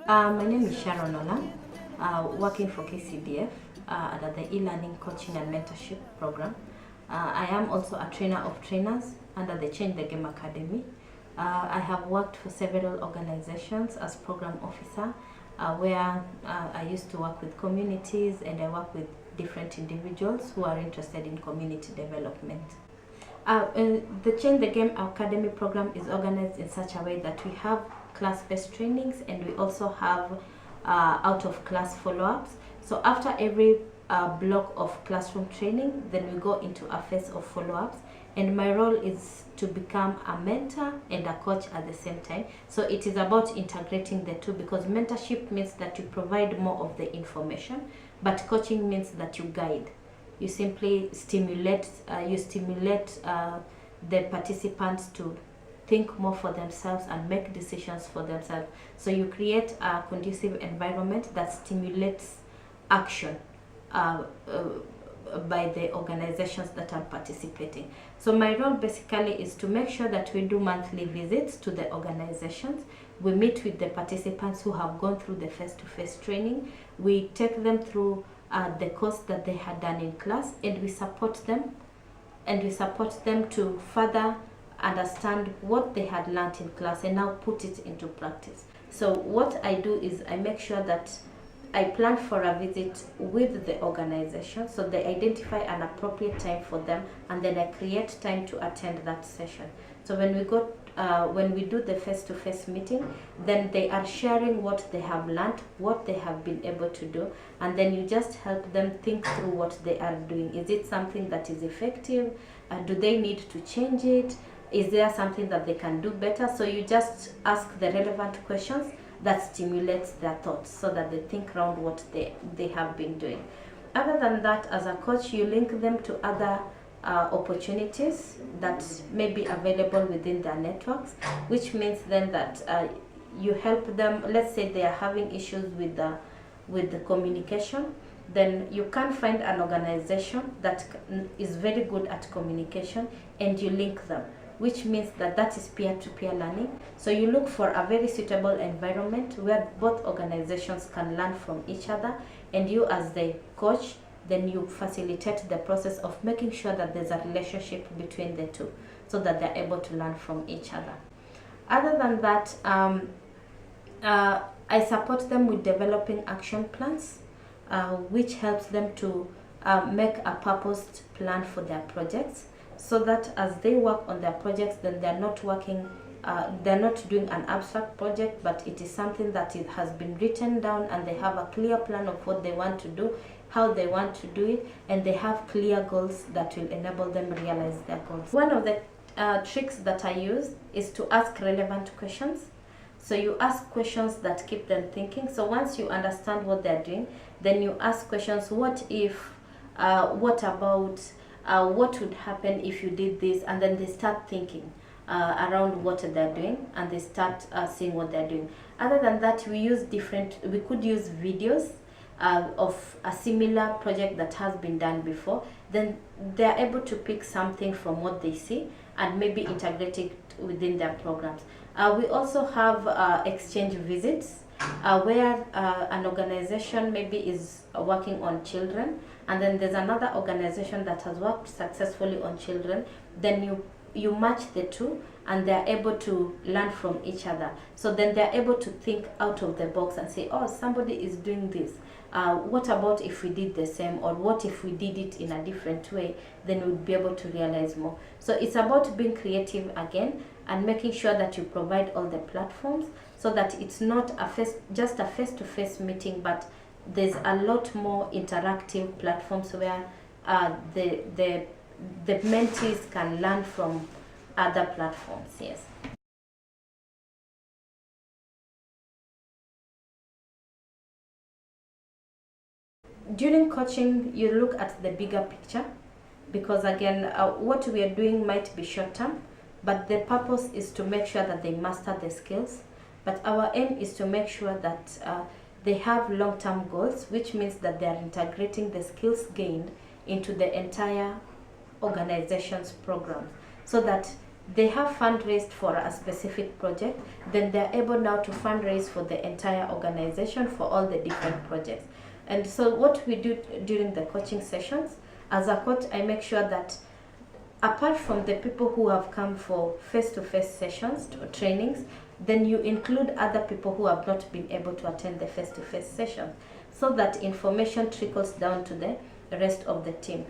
My name is Sharon Ola, working for KCDF under the e-learning coaching and mentorship program. I am also a trainer of trainers under the Change the Game Academy. I have worked for several organizations as program officer, where I used to work with communities, and I work with different individuals who are interested in community development. The Change the Game Academy program is organized in such a way that we have class-based trainings, and we also have out-of-class follow-ups. So after every block of classroom training, then we go into a phase of follow-ups, and my role is to become a mentor and a coach at the same time. So it is about integrating the two, because mentorship means that you provide more of the information, but coaching means that you guide. You simply stimulate the participants to think more for themselves and make decisions for themselves. So you create a conducive environment that stimulates action by the organizations that are participating. So my role basically is to make sure that we do monthly visits to the organizations. We meet with the participants who have gone through the face-to-face training. We take them through the course that they had done in class, and we support them to further understand what they had learned in class and now put it into practice. So what I do is I make sure that I plan for a visit with the organization, so they identify an appropriate time for them, and then I create time to attend that session. So when we do the face-to-face meeting, then they are sharing what they have learned, what they have been able to do, and then you just help them think through what they are doing. Is it something that is effective? Do they need to change it? Is there something that they can do better? So you just ask the relevant questions that stimulates their thoughts, so that they think around what they have been doing. Other than that, as a coach, you link them to other opportunities that may be available within their networks, which means then that you help them. Let's say they are having issues with the communication, then you can find an organization that is very good at communication, and you link them, which means that is peer-to-peer learning. So you look for a very suitable environment where both organizations can learn from each other, and you as the coach, then you facilitate the process of making sure that there's a relationship between the two, so that they're able to learn from each other. Other than that, I support them with developing action plans, which helps them to make a purposed plan for their projects, so that as they work on their projects, then they're not doing an abstract project, but it is something that has been written down, and they have a clear plan of what they want to do, how they want to do it, and they have clear goals that will enable them realize their goals. One of the tricks that I use is to ask relevant questions. So you ask questions that keep them thinking. So once you understand what they're doing, then you ask questions: what if, what about, what would happen if you did this? And then they start thinking around what they're doing, and they start seeing what they're doing. Other than that, we could use videos of a similar project that has been done before. Then they're able to pick something from what they see and maybe integrate it within their programs. We also have exchange visits, where an organization maybe is working on children, and then there's another organization that has worked successfully on children. Then you match the two, and they're able to learn from each other. So then they're able to think out of the box and say, oh, somebody is doing this. What about if we did the same? Or what if we did it in a different way? Then we'd be able to realize more. So it's about being creative again, and making sure that you provide all the platforms, so that it's not just a face-to-face meeting, but there's a lot more interactive platforms where the mentees can learn from other platforms. Yes. During coaching, you look at the bigger picture, because again, what we are doing might be short term, but the purpose is to make sure that they master the skills. But our aim is to make sure that they have long-term goals, which means that they are integrating the skills gained into the entire organization's program, so that they have fundraised for a specific project, then they're able now to fundraise for the entire organization for all the different projects. And so what we do during the coaching sessions, as a coach, I make sure that apart from the people who have come for face-to-face sessions or trainings, then you include other people who have not been able to attend the face-to-face sessions, so that information trickles down to the rest of the team.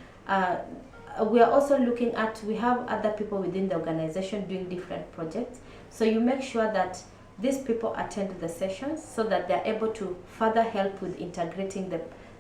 We are also looking at, we have other people within the organization doing different projects, so you make sure that these people attend the sessions so that they're able to further help with integrating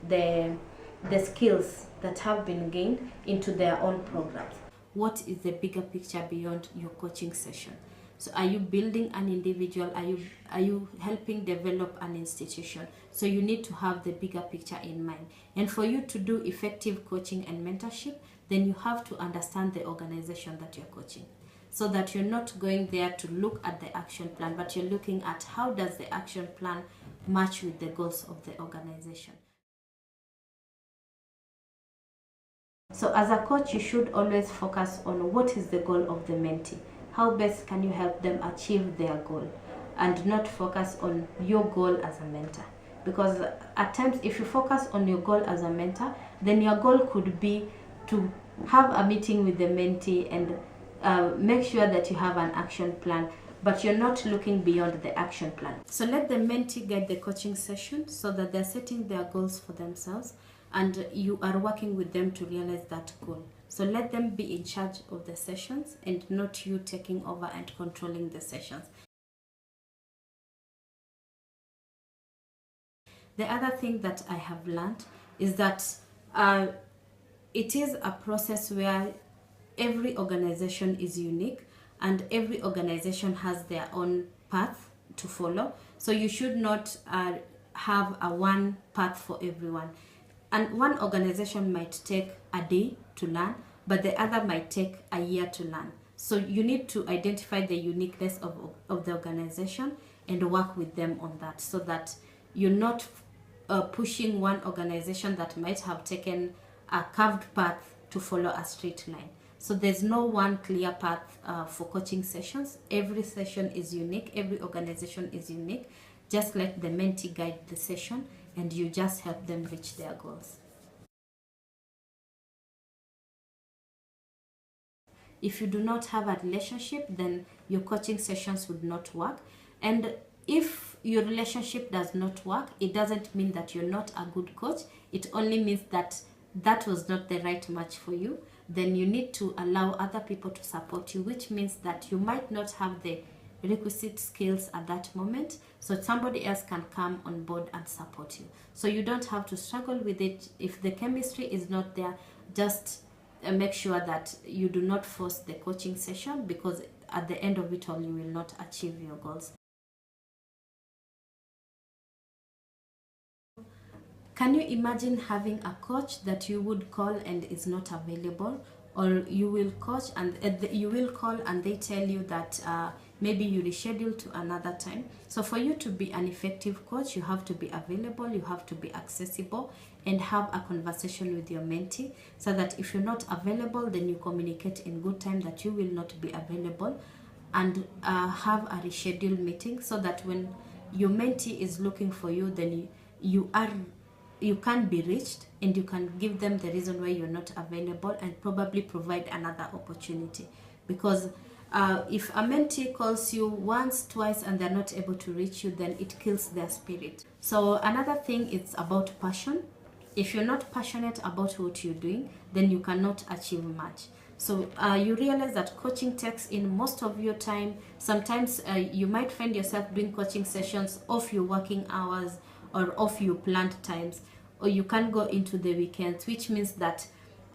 the skills that have been gained into their own programs. What is the bigger picture beyond your coaching session? So are you building an individual? Are you helping develop an institution? So you need to have the bigger picture in mind. And for you to do effective coaching and mentorship, then you have to understand the organization that you're coaching, so that you're not going there to look at the action plan, but you're looking at how does the action plan match with the goals of the organization. So as a coach, you should always focus on what is the goal of the mentee. How best can you help them achieve their goal, and not focus on your goal as a mentor. Because at times, if you focus on your goal as a mentor, then your goal could be to have a meeting with the mentee and make sure that you have an action plan, but you're not looking beyond the action plan. So let the mentee guide the coaching session so that they're setting their goals for themselves, and you are working with them to realize that goal. So let them be in charge of the sessions and not you taking over and controlling the sessions. The other thing that I have learned is that it is a process where every organization is unique and every organization has their own path to follow. So you should not have a one path for everyone. And one organization might take a day to learn, but the other might take a year to learn. So you need to identify the uniqueness of the organization and work with them on that, so that you're not pushing one organization that might have taken a curved path to follow a straight line. So there's no one clear path for coaching sessions. Every session is unique. Every organization is unique. Just let the mentee guide the session, and you just help them reach their goals. If you do not have a relationship, then your coaching sessions would not work. And if your relationship does not work, it doesn't mean that you're not a good coach. It only means that that was not the right match for you. Then you need to allow other people to support you, which means that you might not have the requisite skills at that moment, so somebody else can come on board and support you. So you don't have to struggle with it. If the chemistry is not there, just make sure that you do not force the coaching session, because at the end of it all, you will not achieve your goals. Can you imagine having a coach that you would call and is not available? Or you will coach and you will call and they tell you that maybe you reschedule to another time. So for you to be an effective coach, you have to be available, you have to be accessible, and have a conversation with your mentee, so that if you're not available, then you communicate in good time that you will not be available, and have a rescheduled meeting, so that when your mentee is looking for you, then you can be reached, and you can give them the reason why you're not available, and probably provide another opportunity. Because if a mentee calls you once, twice, and they're not able to reach you, then it kills their spirit. So another thing is about passion. If you're not passionate about what you're doing, then you cannot achieve much. So you realize that coaching takes in most of your time. Sometimes you might find yourself doing coaching sessions off your working hours or off your planned times, or you can't go into the weekends, which means that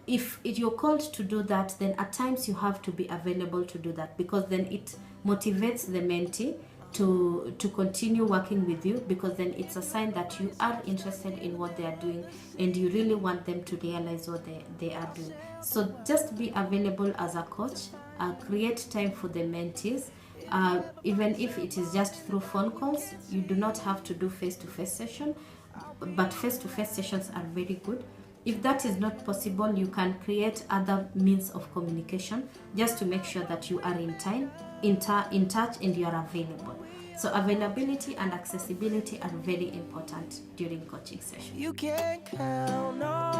if you're called to do that, then at times you have to be available to do that, because then it motivates the mentee to continue working with you, because then it's a sign that you are interested in what they are doing and you really want them to realize what they are doing. So just be available as a coach, create time for the mentees. Even if it is just through phone calls, you do not have to do face-to-face session, but face-to-face sessions are very good. If that is not possible, you can create other means of communication just to make sure that you are in touch, and you are available. So availability and accessibility are very important during coaching sessions. You can count on